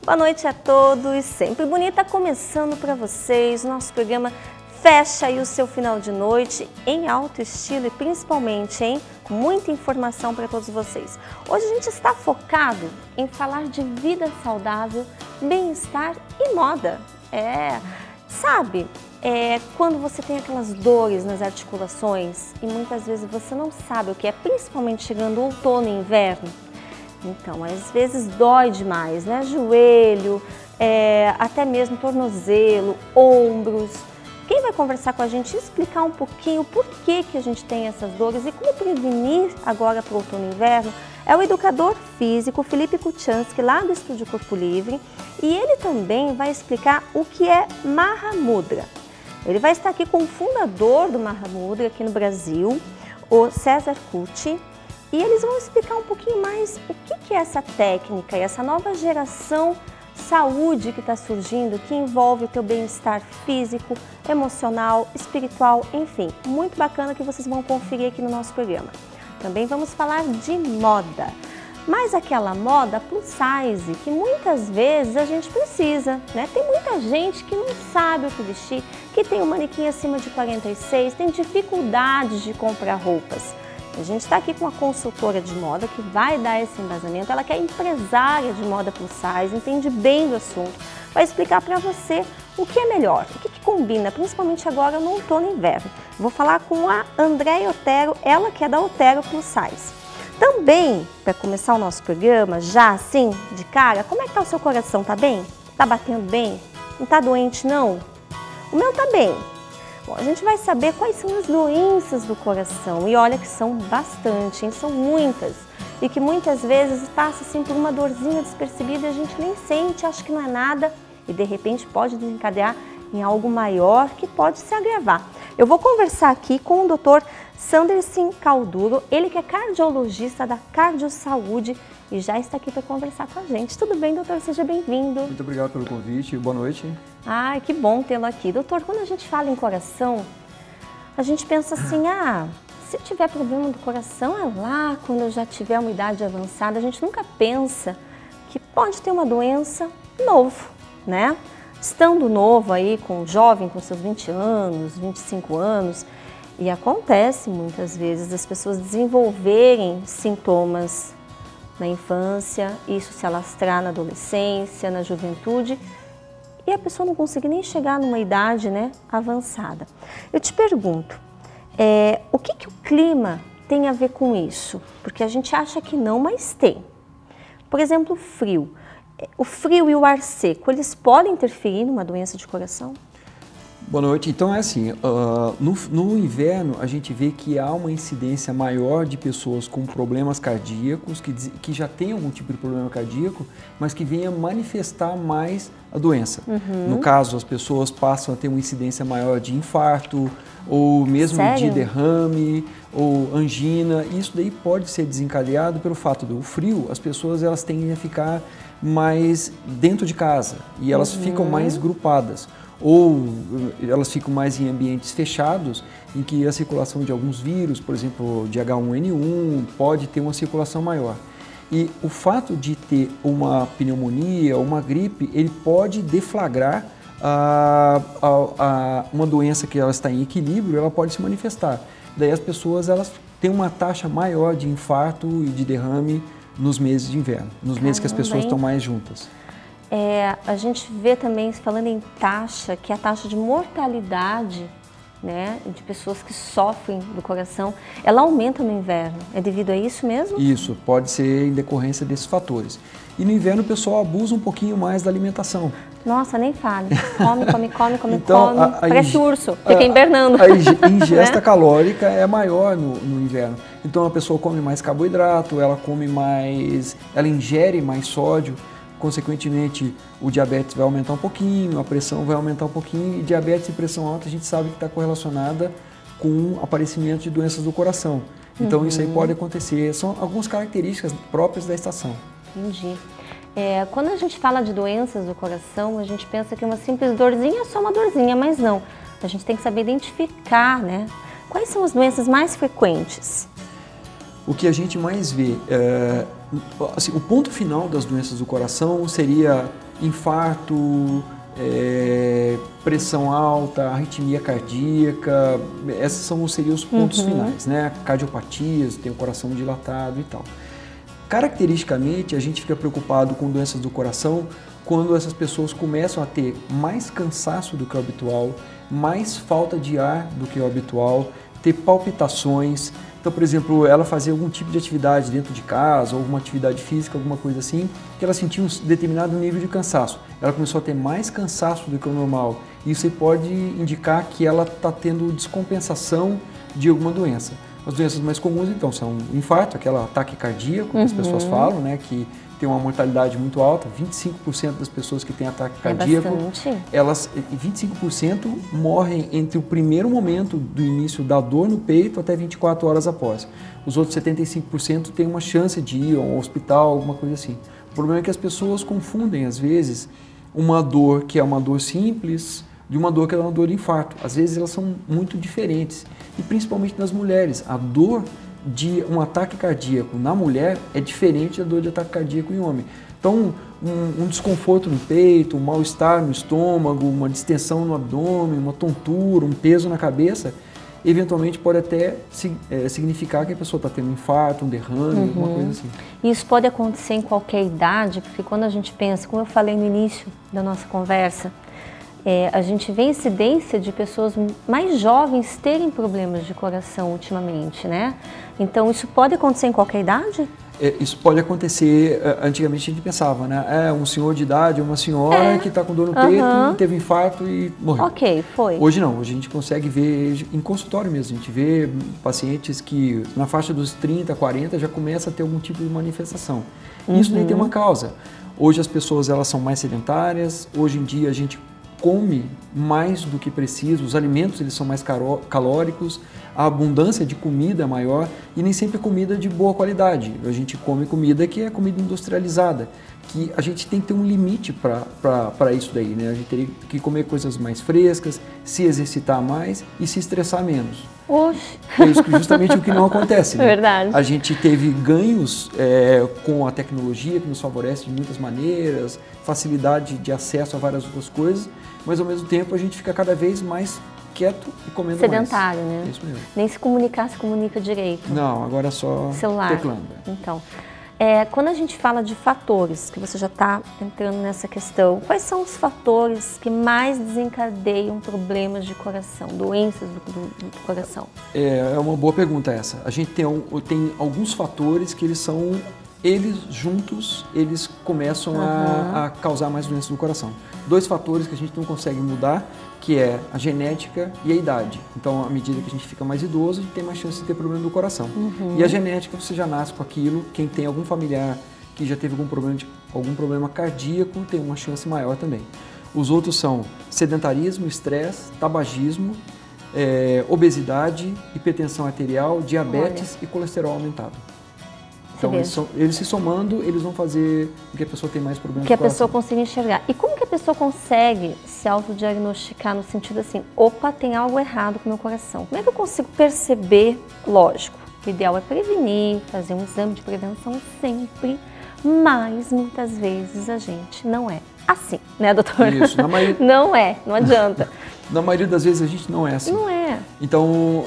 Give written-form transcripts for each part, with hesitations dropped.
Boa noite a todos, sempre bonita começando para vocês, nosso programa fecha aí o seu final de noite em alto estilo e principalmente, com muita informação para todos vocês. Hoje a gente está focado em falar de vida saudável, bem-estar e moda. Sabe, quando você tem aquelas dores nas articulações e muitas vezes você não sabe o que é, principalmente chegando outono e inverno. Então, às vezes dói demais, né? Joelho, até mesmo tornozelo, ombros. Quem vai conversar com a gente e explicar um pouquinho por que a gente tem essas dores e como prevenir agora para o outono e inverno é o educador físico Felipe Kuchansky, lá do Estúdio Corpo Livre, e ele também vai explicar o que é Mahamudra. Ele vai estar aqui com o fundador do Mahamudra aqui no Brasil, o César Cucci, e eles vão explicar um pouquinho mais o que é essa técnica e essa nova geração saúde que está surgindo, que envolve o teu bem-estar físico, emocional, espiritual, enfim, muito bacana que vocês vão conferir aqui no nosso programa. Também vamos falar de moda, mas aquela moda plus size que muitas vezes a gente precisa, né? Tem muita gente que não sabe o que vestir, que tem um manequim acima de 46, tem dificuldades de comprar roupas. A gente está aqui com uma consultora de moda que vai dar esse embasamento, ela que é empresária de moda plus size, entende bem do assunto, vai explicar para você o que é melhor, o que combina, principalmente agora no outono e inverno. Vou falar com a Andréia Otero, ela que é da Otero Plus Size. Também, para começar o nosso programa, já assim, de cara, como é que tá o seu coração? Tá bem? Tá batendo bem? Não tá doente não? O meu tá bem. Bom, a gente vai saber quais são as doenças do coração e olha que são bastante, hein? São muitas e que muitas vezes passa assim por uma dorzinha despercebida e a gente nem sente, acha que não é nada e de repente pode desencadear em algo maior que pode se agravar. Eu vou conversar aqui com o Dr. Sanderson Calduro, ele que é cardiologista da Cardiosaúde e já está aqui para conversar com a gente. Tudo bem, doutor? Seja bem-vindo. Muito obrigado pelo convite, boa noite. Ai, que bom tê-lo aqui. Doutor, quando a gente fala em coração, a gente pensa assim, se eu tiver problema do coração, é lá quando eu já tiver uma idade avançada. A gente nunca pensa que pode ter uma doença novo, né? Estando novo aí, jovem, com seus 20 anos, 25 anos, e acontece muitas vezes as pessoas desenvolverem sintomas na infância, isso se alastrar na adolescência, na juventude, e a pessoa não conseguir nem chegar numa idade, né, avançada. Eu te pergunto, o que o clima tem a ver com isso? Porque a gente acha que não, mas tem. Por exemplo, o frio. O frio e o ar seco, eles podem interferir numa doença de coração? Boa noite. Então é assim, no inverno a gente vê que há uma incidência maior de pessoas com problemas cardíacos, que já tem algum tipo de problema cardíaco, mas que venha manifestar mais a doença. No caso, as pessoas passam a ter uma incidência maior de infarto, ou mesmo de derrame, ou angina. Isso daí pode ser desencadeado pelo fato do frio, as pessoas elas tendem a ficar mais dentro de casa e elas ficam mais grupadas. Ou elas ficam mais em ambientes fechados, em que a circulação de alguns vírus, por exemplo, de H1N1, pode ter uma circulação maior. E o fato de ter uma pneumonia, uma gripe, ele pode deflagrar uma doença que ela está em equilíbrio, ela pode se manifestar. Daí as pessoas elas têm uma taxa maior de infarto e de derrame nos meses de inverno, nos meses que as pessoas estão mais juntas. A gente vê também, falando em taxa, que a taxa de mortalidade, né, de pessoas que sofrem do coração, ela aumenta no inverno. É devido a isso mesmo? Isso, pode ser em decorrência desses fatores. E no inverno o pessoal abusa um pouquinho mais da alimentação. Nossa, nem fale. Come, então, come. Parece urso, fica hibernando. A ingesta calórica é maior no inverno. Então a pessoa come mais carboidrato, ela ingere mais sódio. Consequentemente, o diabetes vai aumentar um pouquinho, a pressão vai aumentar um pouquinho, e diabetes e pressão alta a gente sabe que está correlacionada com o aparecimento de doenças do coração. Então isso aí pode acontecer, são algumas características próprias da estação. Entendi. Quando a gente fala de doenças do coração, a gente pensa que uma simples dorzinha é só uma dorzinha, mas não. A gente tem que saber identificar, né? Quais são as doenças mais frequentes? o que a gente mais vê, assim, o ponto final das doenças do coração seria infarto, pressão alta, arritmia cardíaca, esses seriam os pontos finais, né? Cardiopatias, tem o coração dilatado e tal. Caracteristicamente, a gente fica preocupado com doenças do coração quando essas pessoas começam a ter mais cansaço do que o habitual, mais falta de ar do que o habitual, ter palpitações. Então, por exemplo, ela fazia algum tipo de atividade dentro de casa, ou alguma atividade física, alguma coisa assim, que ela sentia um determinado nível de cansaço. Ela começou a ter mais cansaço do que o normal. Isso aí pode indicar que ela está tendo descompensação de alguma doença. As doenças mais comuns, então, são o infarto, aquele ataque cardíaco, que as pessoas falam, né, que tem uma mortalidade muito alta, 25% das pessoas que têm ataque cardíaco, elas, 25% morrem entre o primeiro momento do início da dor no peito até 24 horas após. Os outros 75% têm uma chance de ir ao hospital, alguma coisa assim. O problema é que as pessoas confundem, às vezes, uma dor que é uma dor simples de uma dor que é uma dor de infarto. Às vezes elas são muito diferentes, e principalmente nas mulheres. A dor de um ataque cardíaco na mulher é diferente da dor de ataque cardíaco em homem. Então, um desconforto no peito, um mal-estar no estômago, uma distensão no abdômen, uma tontura, um peso na cabeça, eventualmente pode até significar que a pessoa está tendo um infarto, um derrame, alguma coisa assim. Isso pode acontecer em qualquer idade, porque quando a gente pensa, como eu falei no início da nossa conversa, a gente vê incidência de pessoas mais jovens terem problemas de coração ultimamente, né? Então, isso pode acontecer em qualquer idade? Isso pode acontecer, antigamente a gente pensava, né? Um senhor de idade, uma senhora que está com dor no peito, teve um infarto e morreu. Ok, foi. Hoje não, hoje a gente consegue ver em consultório mesmo, a gente vê pacientes que na faixa dos 30, 40 já começa a ter algum tipo de manifestação. Isso nem tem uma causa. Hoje as pessoas elas são mais sedentárias, hoje em dia a gente come mais do que precisa, os alimentos eles são mais calóricos, a abundância de comida é maior e nem sempre comida de boa qualidade. A gente come comida que é comida industrializada, que a gente tem que ter um limite para isso daí, né? A gente teria que comer coisas mais frescas, se exercitar mais e se estressar menos. Oxe. É isso justamente o que não acontece, né? Verdade. A gente teve ganhos com a tecnologia que nos favorece de muitas maneiras, facilidade de acesso a várias outras coisas, mas ao mesmo tempo a gente fica cada vez mais quieto e comendo sedentário, mais. Né? É isso mesmo. Nem se comunica direito. Não, agora é só celular. Teclando. Então, quando a gente fala de fatores, que você já está entrando nessa questão, quais são os fatores que mais desencadeiam problemas de coração, doenças do coração? É uma boa pergunta essa. A gente tem alguns fatores que eles juntos, eles começam a causar mais doenças do coração. 2 fatores que a gente não consegue mudar, que é a genética e a idade. Então, à medida que a gente fica mais idoso, a gente tem mais chance de ter problema do coração. E a genética, você já nasce com aquilo. Quem tem algum familiar que já teve algum problema cardíaco, tem uma chance maior também. Os outros são sedentarismo, estresse, tabagismo, obesidade, hipertensão arterial, diabetes e colesterol aumentado. Então, eles se somando, eles vão fazer com que a pessoa tenha mais problemas. Que a pessoa consiga enxergar. E como que a pessoa consegue se autodiagnosticar no sentido assim, opa, tem algo errado com o meu coração? Como é que eu consigo perceber? Lógico, o ideal é prevenir, fazer um exame de prevenção sempre, mas muitas vezes a gente não é assim, né, doutor? Isso, não adianta. Na maioria das vezes a gente não é assim. Não é. Então,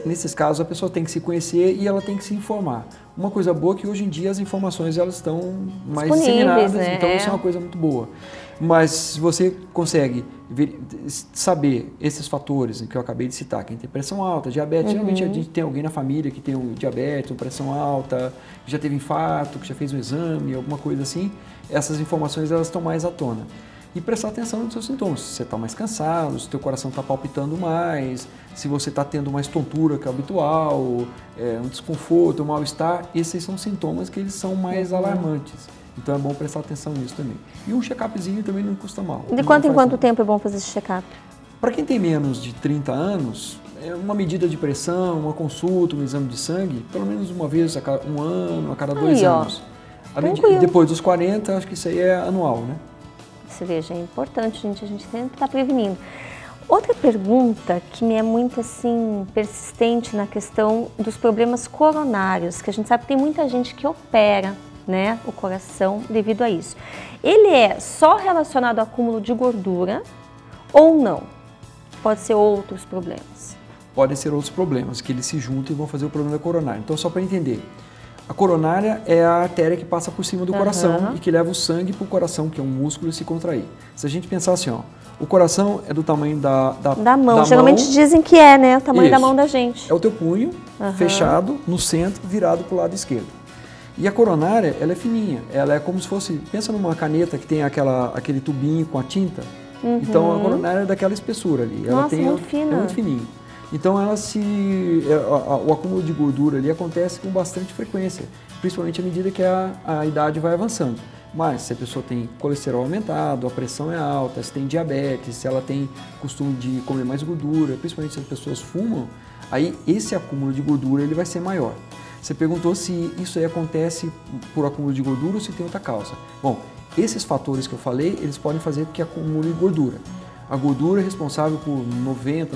nesses casos, a pessoa tem que se conhecer e ela tem que se informar. Uma coisa boa é que hoje em dia as informações elas estão mais disseminadas, né? Então isso é uma coisa muito boa. Mas se você consegue saber esses fatores que eu acabei de citar, quem tem pressão alta, diabetes, geralmente a gente tem alguém na família que tem diabetes, pressão alta, que já teve infarto, que já fez um exame, alguma coisa assim, essas informações elas estão mais à tona. E prestar atenção nos seus sintomas, se você está mais cansado, se o teu coração está palpitando mais, se você está tendo mais tontura que o habitual, um desconforto, um mal-estar, esses são sintomas que eles são mais alarmantes. Então é bom prestar atenção nisso também. E um check-upzinho também não custa mal. De quanto em quanto tempo é bom fazer esse check-up? Para quem tem menos de 30 anos, uma medida de pressão, uma consulta, um exame de sangue, pelo menos uma vez a cada 1 ano, a cada 2 anos. Depois dos 40, acho que isso aí é anual, né? Você veja, é importante, a gente sempre está prevenindo. Outra pergunta que me é muito assim persistente na questão dos problemas coronários, que a gente sabe que tem muita gente que opera, né, o coração devido a isso. Ele é só relacionado ao acúmulo de gordura ou não? Pode ser outros problemas? Podem ser outros problemas, que eles se juntam e vão fazer o problema coronário. Então, só para entender, a coronária é a artéria que passa por cima do coração e que leva o sangue para o coração, que é um músculo, se contrair. Se a gente pensar assim, ó, o coração é do tamanho da mão. Geralmente dizem que é, né? O tamanho da mão da gente. É o teu punho fechado no centro, virado para o lado esquerdo. E a coronária, ela é fininha. Ela é como se fosse, pensa numa caneta que tem aquele tubinho com a tinta. Então, a coronária é daquela espessura ali. Ela Nossa, muito fina. É muito fininha. Então, o acúmulo de gordura ali acontece com bastante frequência, principalmente à medida que a idade vai avançando. Mas se a pessoa tem colesterol aumentado, a pressão é alta, se tem diabetes, se ela tem costume de comer mais gordura, principalmente se as pessoas fumam, aí esse acúmulo de gordura ele vai ser maior. Você perguntou se isso aí acontece por acúmulo de gordura ou se tem outra causa. Bom, esses fatores que eu falei, eles podem fazer com que acumule gordura. A gordura é responsável por 90%,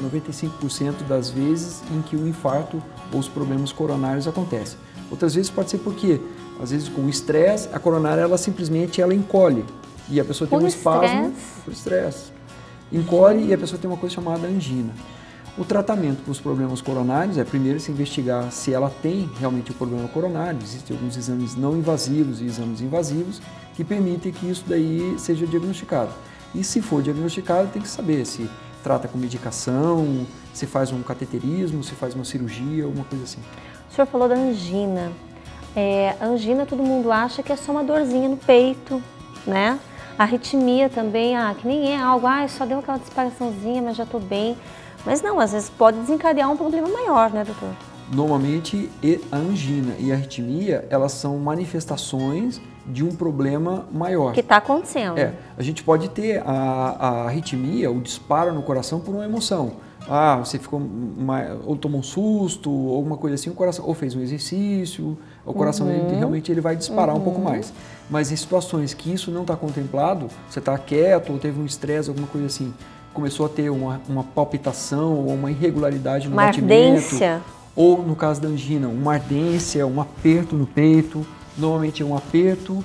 95% das vezes em que o infarto ou os problemas coronários acontecem. Outras vezes pode ser porque, às vezes com o estresse, a coronária ela simplesmente encolhe e a pessoa tem um espasmo por estresse. Encolhe e a pessoa tem uma coisa chamada angina. O tratamento para os problemas coronários é primeiro se investigar se ela tem realmente o problema coronário. Existem alguns exames não invasivos e exames invasivos que permitem que isso daí seja diagnosticado. E se for diagnosticado, tem que saber se trata com medicação, se faz um cateterismo, se faz uma cirurgia, alguma coisa assim. O senhor falou da angina. A angina todo mundo acha que é só uma dorzinha no peito, né? A arritmia também, que nem é algo, só deu aquela disparaçãozinha, mas já estou bem. Mas não, às vezes pode desencadear um problema maior, né, doutor? Normalmente a angina e a arritmia, elas são manifestações de um problema maior. Que está acontecendo. A gente pode ter a arritmia, o disparo no coração por uma emoção. Você ficou ou tomou um susto, ou alguma coisa assim, o coração, ou fez um exercício, o coração realmente ele vai disparar um pouco mais. Mas em situações que isso não está contemplado, você está quieto ou teve um estresse, alguma coisa assim, começou a ter uma palpitação ou uma irregularidade no batimento. Ardência. Ou no caso da angina, uma ardência, um aperto no peito, normalmente é um aperto,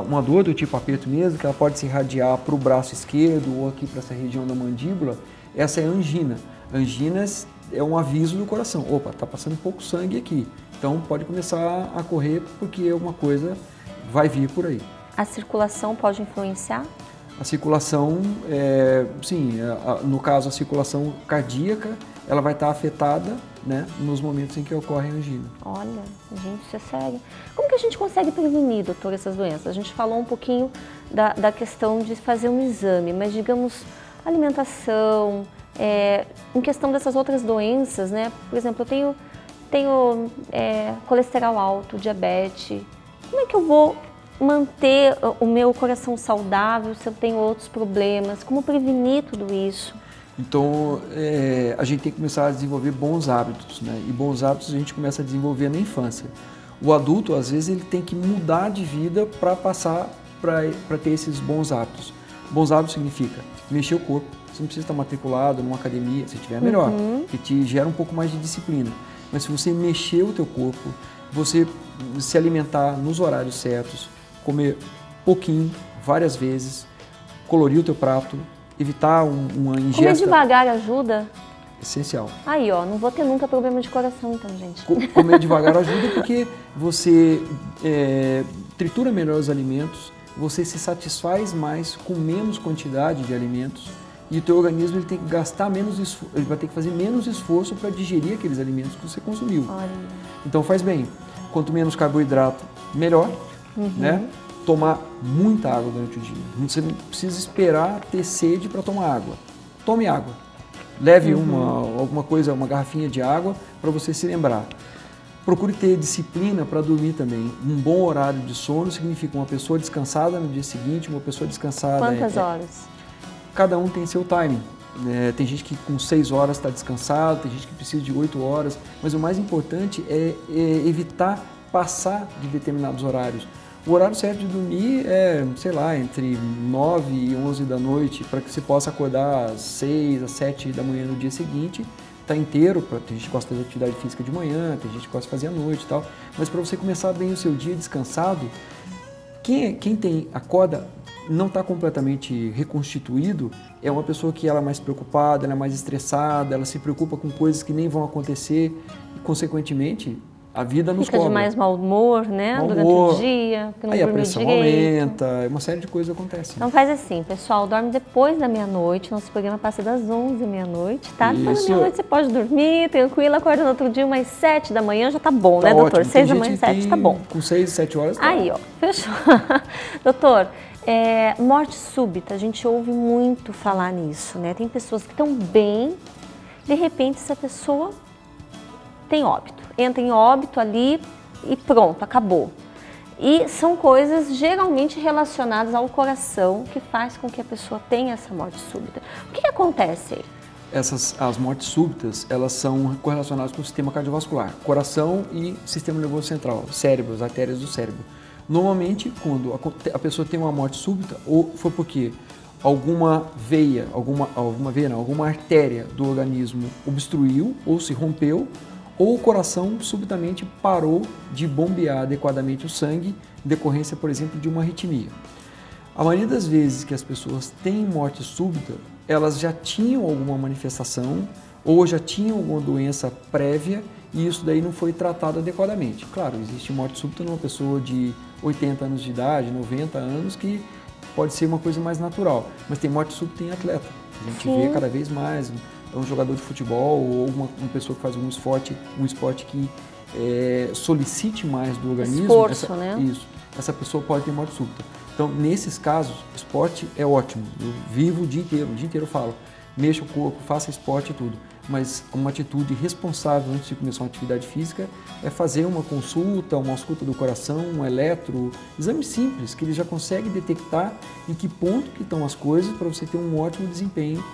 uma dor do tipo aperto mesmo, que ela pode se irradiar para o braço esquerdo ou aqui para essa região da mandíbula. Essa é a angina. Angina é um aviso do coração. Opa, está passando pouco sangue aqui. Então pode começar a correr porque alguma coisa vai vir por aí. A circulação pode influenciar? A circulação, sim, no caso a circulação cardíaca, ela vai estar afetada, né, nos momentos em que ocorre a angina. Olha, gente, isso é sério. Como que a gente consegue prevenir, doutor, essas doenças? A gente falou um pouquinho da questão de fazer um exame, mas digamos, alimentação, em questão dessas outras doenças, né? Por exemplo, eu tenho colesterol alto, diabetes. Como é que eu vou manter o meu coração saudável se eu tenho outros problemas? Como prevenir tudo isso? Então, a gente tem que começar a desenvolver bons hábitos, né? E bons hábitos a gente começa a desenvolver na infância. O adulto, às vezes, ele tem que mudar de vida para passar para ter esses bons hábitos. Bons hábitos significa mexer o corpo. Você não precisa estar matriculado numa academia, se tiver melhor, que te gera um pouco mais de disciplina. Mas se você mexer o teu corpo, você se alimentar nos horários certos, comer pouquinho, várias vezes, colorir o teu prato, evitar uma ingesta... Comer devagar ajuda? Essencial. Aí, ó, não vou ter nunca problema de coração, então, gente. Comer devagar ajuda porque você tritura melhor os alimentos, você se satisfaz mais com menos quantidade de alimentos e o teu organismo ele tem que gastar menos esforço, ele vai ter que fazer menos esforço para digerir aqueles alimentos que você consumiu. Olha. Então faz bem. Quanto menos carboidrato, melhor, né? Tomar muita água durante o dia. Você não precisa esperar ter sede para tomar água. Tome água. Leve alguma coisa, uma garrafinha de água para você se lembrar. Procure ter disciplina para dormir também. Um bom horário de sono significa uma pessoa descansada no dia seguinte, uma pessoa descansada... Quantas horas? Cada um tem seu timing. Tem gente que com 6 horas está descansado, tem gente que precisa de 8 horas, mas o mais importante é evitar passar de determinados horários. O horário certo de dormir é, sei lá, entre 9 e 11 da noite, para que você possa acordar às 6, às 7 da manhã no dia seguinte, tá inteiro, tem gente que gosta de fazer atividade física de manhã, tem gente que gosta de fazer à noite e tal, mas para você começar bem o seu dia descansado, quem acorda não está completamente reconstituído, é uma pessoa que ela é mais preocupada, ela é mais estressada, ela se preocupa com coisas que nem vão acontecer e, consequentemente, a vida nos cobra. Fica de mais mau humor, né? Mau durante humor, o dia, que não aí a dormiu pressão direito. aumenta, uma série de coisas acontecem. Então faz assim, pessoal, dorme depois da meia-noite, nosso programa passa das 11 meia-noite, tá? Depois da meia-noite você pode dormir, tranquilo, acorda no outro dia umas 7 da manhã, já tá bom, Tá né, doutor? ótimo. 6 da manhã, 7 tá bom. Com 6, 7 horas tá. Aí, ó, fechou. Doutor, morte súbita, a gente ouve muito falar nisso, né? Tem pessoas que estão bem, de repente essa pessoa tem óbito, entra em óbito ali e pronto, acabou. E são coisas geralmente relacionadas ao coração que faz com que a pessoa tenha essa morte súbita. O que acontece aí? As mortes súbitas, elas são correlacionadas com o sistema cardiovascular, coração e sistema nervoso central, cérebro, as artérias do cérebro. Normalmente, quando a pessoa tem uma morte súbita, ou foi porque alguma artéria do organismo obstruiu ou se rompeu, ou o coração subitamente parou de bombear adequadamente o sangue, em decorrência, por exemplo, de uma arritmia. A maioria das vezes que as pessoas têm morte súbita, elas já tinham alguma manifestação ou já tinham alguma doença prévia e isso daí não foi tratado adequadamente. Claro, existe morte súbita numa pessoa de 80 anos de idade, 90 anos, que pode ser uma coisa mais natural, mas tem morte súbita em atleta. A gente vê cada vez mais um jogador de futebol ou uma pessoa que faz um esporte que solicite mais do organismo. Esforço, né? Isso. Essa pessoa pode ter morte súbita. Então, nesses casos, esporte é ótimo. Eu vivo o dia inteiro eu falo, mexa o corpo, faça esporte e tudo. Mas uma atitude responsável antes de começar uma atividade física é fazer uma consulta do coração, um exame simples, que ele já consegue detectar em que ponto que estão as coisas para você ter um ótimo desempenho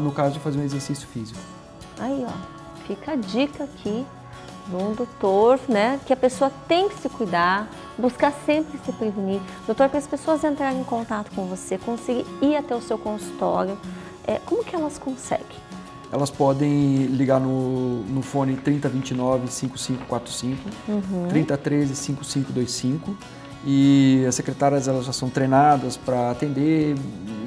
no caso de fazer um exercício físico. Aí, ó, fica a dica aqui do doutor, né, que a pessoa tem que se cuidar, buscar sempre se prevenir. Doutor, para as pessoas entrarem em contato com você, conseguir ir até o seu consultório, como que elas conseguem? Elas podem ligar no fone 3029-5545, 3013-5525 e as secretárias elas já são treinadas para atender,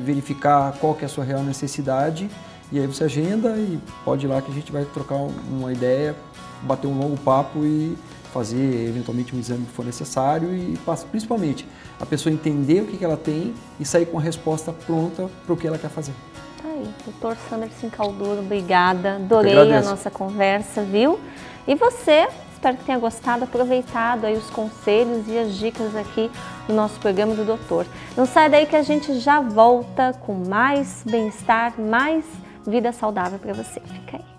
verificar qual que é a sua real necessidade e aí você agenda e pode ir lá que a gente vai trocar uma ideia, bater um longo papo e fazer eventualmente um exame que for necessário e principalmente a pessoa entender o que ela tem e sair com a resposta pronta para o que ela quer fazer. Aí, doutor Sanderson Calduro, obrigada, adorei a nossa conversa, viu? E você, espero que tenha gostado, aproveitado aí os conselhos e as dicas aqui do nosso programa do doutor. Não sai daí que a gente já volta com mais bem-estar, mais vida saudável para você. Fica aí.